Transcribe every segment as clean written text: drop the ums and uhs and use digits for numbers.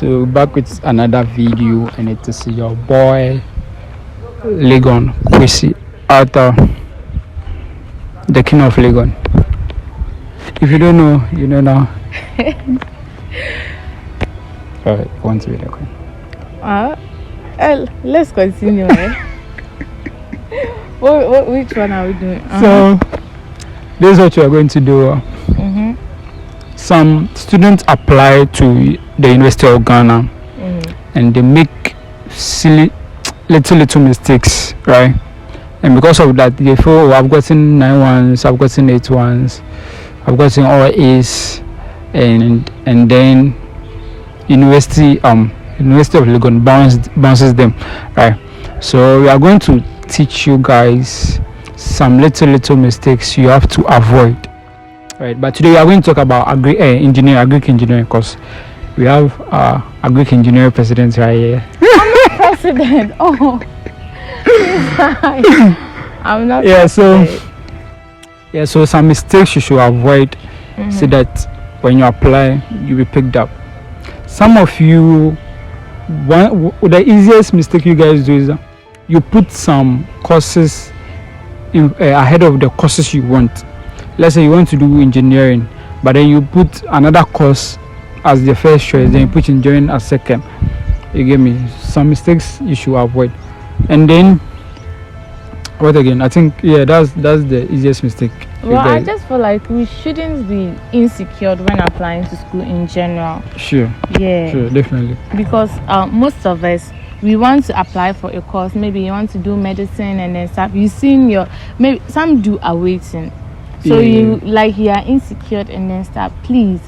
So back with another video, and it is your boy Legon Kwesi Arthur, the king of Legon. If you don't know, you know now. Alright, want to be the queen? Let's continue. Which one are we doing? So this is what you are going to do. Some students apply to the University of Ghana, and they make silly little mistakes, right? And because of that, they feel, oh, I've gotten 9-1s, I've gotten 8-1s, I've gotten all A's, and then University of Legon bounces them, right? So we are going to teach you guys some little mistakes you have to avoid, right? But today we are going to talk about agric engineering, because we have agric engineering president right here. I'm not president. Oh, I'm not. So some mistakes you should avoid, so that when you apply, you'll be picked up. Some of you, the easiest mistake you guys do is that you put some courses ahead of the courses you want. Let's say you want to do engineering, but then you put another course as the first choice, then you put engineering as second. You get me? Some mistakes you should avoid. And then what again? I think that's the easiest mistake. Well, I just feel like we shouldn't be insecure when applying to school in general. Sure, definitely. Because most of us, we want to apply for a course. Maybe you want to do medicine and then stuff. You seen maybe some do awaiting. So you are insecure and then stuff. Please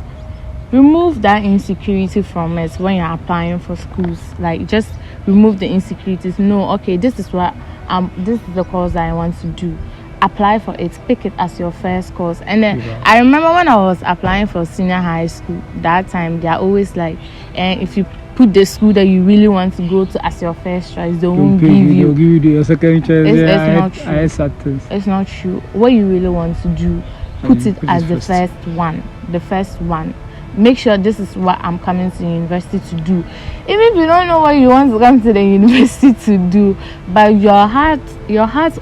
remove that insecurity from us when you're applying for schools. Like, just remove the insecurities. No, okay, this is the course that I want to do. Apply for it, pick it as your first course. And then I remember when I was applying for senior high school, that time they are always like, if you put the school that you really want to go to as your first choice, they won't give you. They'll give you your second choice. It's not true. It's not true. What you really want to do, put it as the first one. The first one. Make sure this is what I'm coming to the university to do. Even if you don't know what you want to come to the university to do, but your heart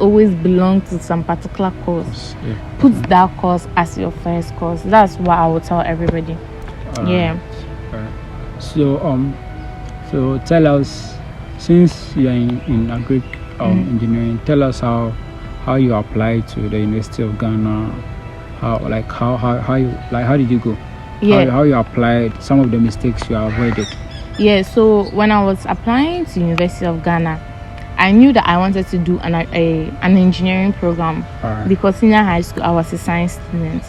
always belongs to some particular course. Put that course as your first course. That's what I will tell everybody. Alright. So tell us, since you are in agric engineering, tell us how you applied to the University of Ghana. How did you go? How you applied, some of the mistakes you avoided. So when I was applying to University of Ghana, I knew that I wanted to do an engineering program. Because senior high school I was a science student.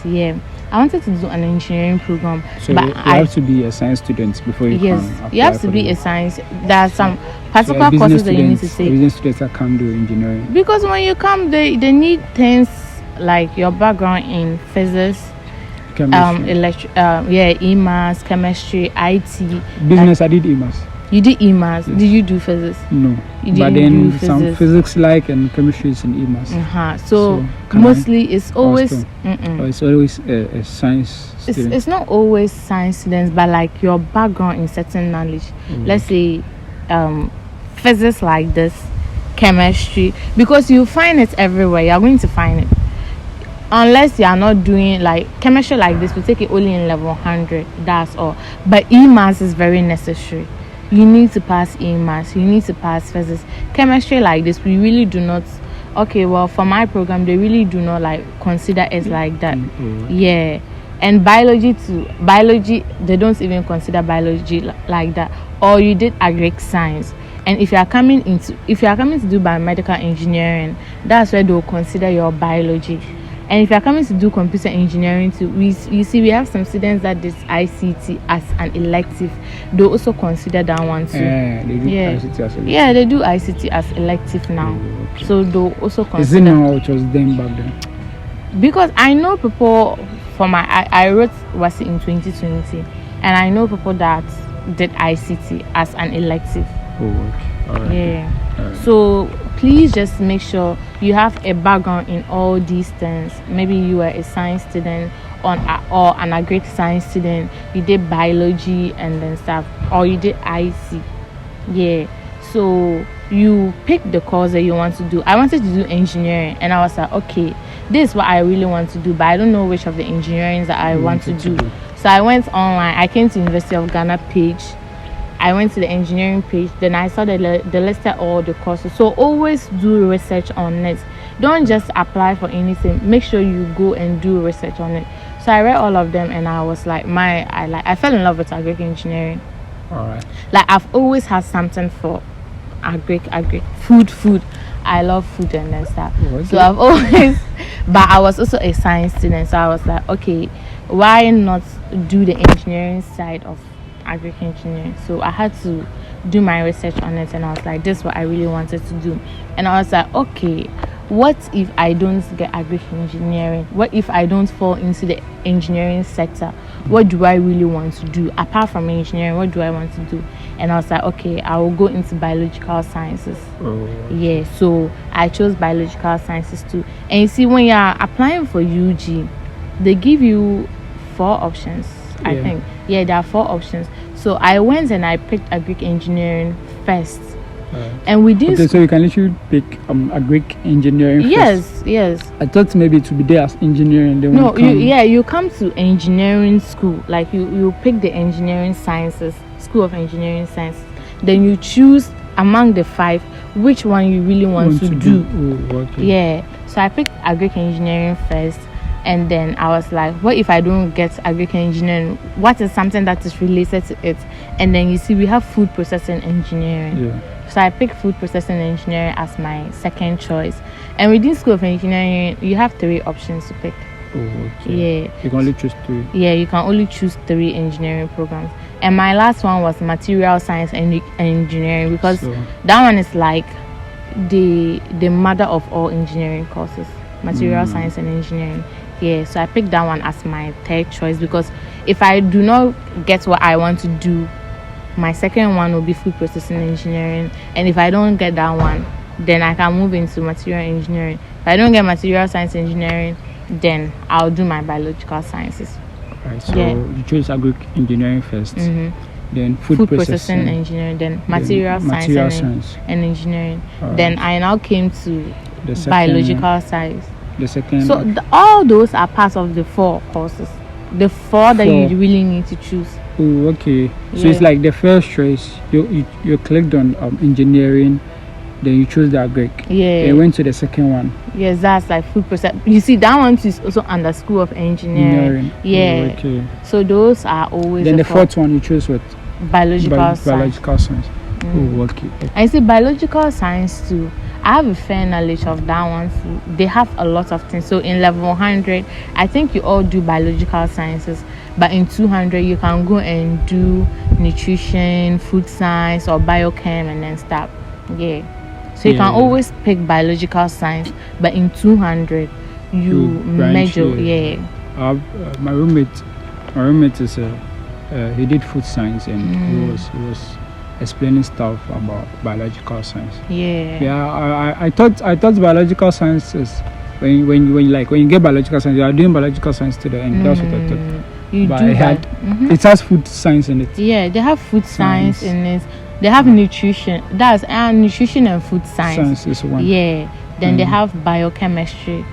I wanted to do an engineering program. So but you have to be a science student before you can apply. You have to be a science. There are some particular courses that you need to take. Business students that can't do engineering. Because when you come, they need things like your background in physics, chemistry, EMAS, chemistry, IT. Business, I did EMAS. You did EMAS. Yes. Did you do physics? No. But then some physics and chemistry is in EMAS. So mostly it's always it's always a science student. It's not always science students, but like your background in certain knowledge. Let's say physics like this, chemistry, because you find it everywhere. You're going to find it. Unless you are not doing like chemistry like this, we take it only in level 100. That's all. But EMAS is very necessary. You need to pass EMAS. You need to pass physics. Chemistry like this, we really do not. Okay, well, for my program, they really do not like consider it like that. And biology too. Biology, they don't even consider biology like that. Or you did agric science. And if you are coming to do biomedical engineering, that's where they will consider your biology. And if you're coming to do computer engineering too, we have some students that did ICT as an elective. They also consider that one too. They do ICT as elective. They do ICT as elective now. So they also consider. Is it now or it was then back then? Because I know people I wrote was in 2020, and I know people that did ICT as an elective. So please just make sure you have a background in all these things. Maybe you are a science student or an agric science student, you did biology and then stuff, or you did IC. Yeah. So you pick the course that you want to do. I wanted to do engineering, and I was like, okay, this is what I really want to do, but I don't know which of the engineering that I want to do. So I went online. I came to University of Ghana page. I went to the engineering page. Then I saw the listed all the courses. So always do research on it. Don't just apply for anything. Make sure you go and do research on it. So I read all of them, and I was like, I fell in love with agric engineering. All right. Like I've always had something for agric food. I love food and then stuff. So I've always, but I was also a science student, so I was like, okay, why not do the engineering side of agric engineering? So I had to do my research on it, and I was like, this is what I really wanted to do. And I was like, okay, what if I don't get agric engineering? What if I don't fall into the engineering sector? What do I really want to do apart from engineering? What do I want to do? And I was like, okay, I will go into biological sciences. Yeah, so I chose biological sciences too. And you see, when you're applying for UG, they give you 4 options. I think there are 4 options. So I went and I picked agric engineering first. And we did. Okay, so you can literally pick agric engineering first. Yes. I thought maybe it would be there as engineering. Then no, you come to engineering school. Like you pick the engineering sciences, school of engineering sciences. Then you choose among the 5 which one you really want to do. Oh, okay. Yeah. So I picked agric engineering first. And then I was like, what if I don't get agric engineering? What is something that is related to it? And then you see, we have food processing engineering. Yeah. So I picked food processing engineering as my second choice. And within school of engineering, you have 3 options to pick. Oh, okay. Yeah. You can only choose 3. Yeah, you can only choose 3 engineering programs. And my last one was material science and engineering, because that one is like the mother of all engineering courses. Material science and engineering. Yeah, so I picked that one as my 3rd choice, because if I do not get what I want to do, my second one will be food processing engineering. And if I don't get that one, then I can move into material engineering. If I don't get material science engineering, then I'll do my biological sciences. Right, so you chose agric engineering first, then food processing engineering, then material science and engineering. Right. Then I now came to the biological science. The second. So all those are part of the 4 courses. The 4 that you really need to choose. Oh, okay. So it's like the first choice. You clicked on engineering, then you chose the agric. Yeah. And went to the second one. Yes, that's like food process. You see, that one is also under School of Engineering. Yeah. Oh, okay. So those are always. Then the 4th one you chose what? Biological science. Biological science. Oh, okay. I see biological science too. I have a fair knowledge of that one too. They have a lot of things. So in level 100, I think you all do biological sciences, but in 200 you can go and do nutrition, food science, or biochem and then stuff. Yeah. So you can always pick biological science, but in 200 you major. My roommate is he did food science, and he was explaining stuff about biological science. I thought biological science is when you get biological science, you are doing biological science to the end. That's what I thought. It has food science in it. Yeah, they have food science in it. They have nutrition. That's nutrition and food science. Science is one. Yeah. Then they have biochemistry.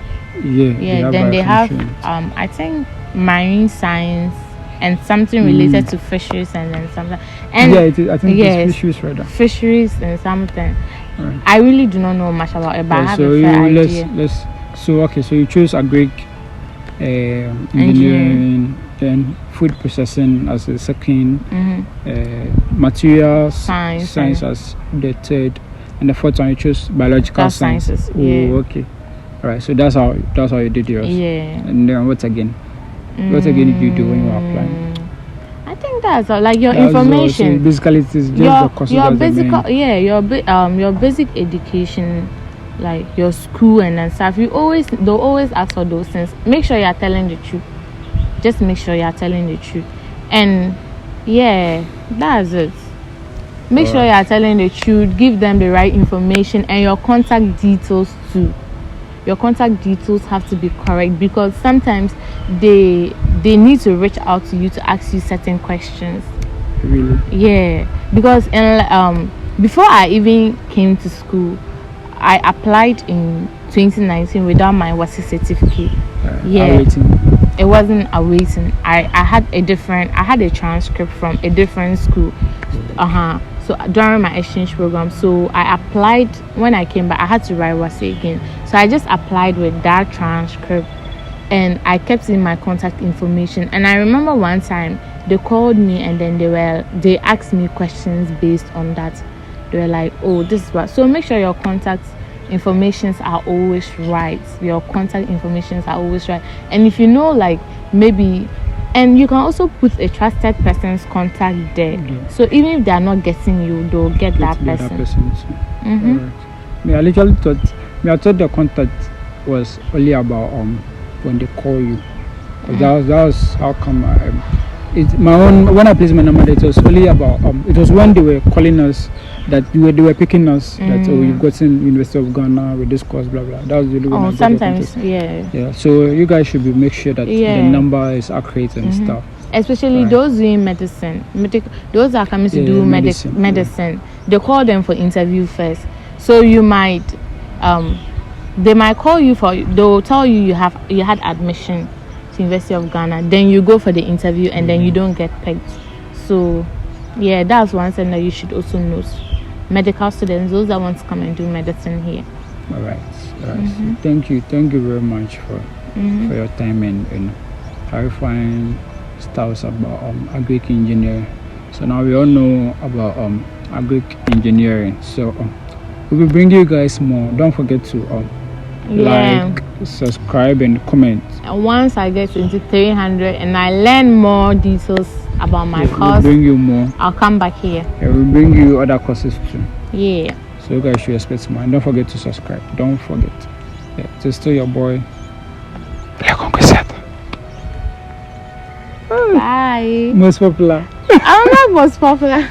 Yeah. Then they have I think marine science and something related to fisheries and then something. And I think it's fisheries rather. Fisheries and something. Right. I really do not know much about it, but I have a fair idea. So you choose agric engineering, then food processing as the second, material science as the 3rd, and the 4th one you choose biological sciences. Oh, okay. All right. So that's how you did yours. Yeah. And then what again? What again did you do when you were applying? I think that's all. Like your information. So basically, it is just the courses your basic education, like your school and then stuff. They'll always ask for those things. Make sure you are telling the truth. Just make sure you are telling the truth. And that's it. Make sure you are telling the truth. Give them the right information and your contact details too. your contact details have to be correct, because sometimes they need to reach out to you to ask you certain questions. Really? Yeah, because before I even came to school, I applied in 2019 without my WASI certificate. Yeah, it wasn't awaiting. I had a transcript from a different school. So during my exchange program, so I applied. When I came back, I had to write WASI again. So I just applied with that transcript, and I kept in my contact information. And I remember one time they called me, and then they asked me questions based on that. They were like, oh, this is what. So make sure your contact informations are always right. Your contact informations are always right. And if you know, like, maybe, and you can also put a trusted person's contact there. So even if they are not getting you, they'll get that person. I literally thought the contact was only about when they call you. That was how come when I placed my number, it was only about it was when they were calling us that they were picking us that you've gotten University of Ghana with this course, blah blah. That was really when I sometimes yeah. So you guys should make sure that the number is accurate and stuff. Especially those doing medicine, those are coming to do medicine. They call them for interview first. So you might they might call you they'll tell you you had admission to University of Ghana, then you go for the interview and then you don't get picked. So yeah, that's one thing that you should also know. Medical students, those that want to come and do medicine here. All right. Thank you very much for your time and clarifying stuff about agric engineering. So now we all know about agric engineering. So we will bring you guys more. Don't forget to like, subscribe and comment. And once I get into 300 and I learn more details about my course, we'll bring you more. I'll come back here. We'll bring you other courses too. Yeah. So you guys should expect more. And don't forget to subscribe. Don't forget. It's still your boy Legon. Bye. Most popular. I'm not most popular.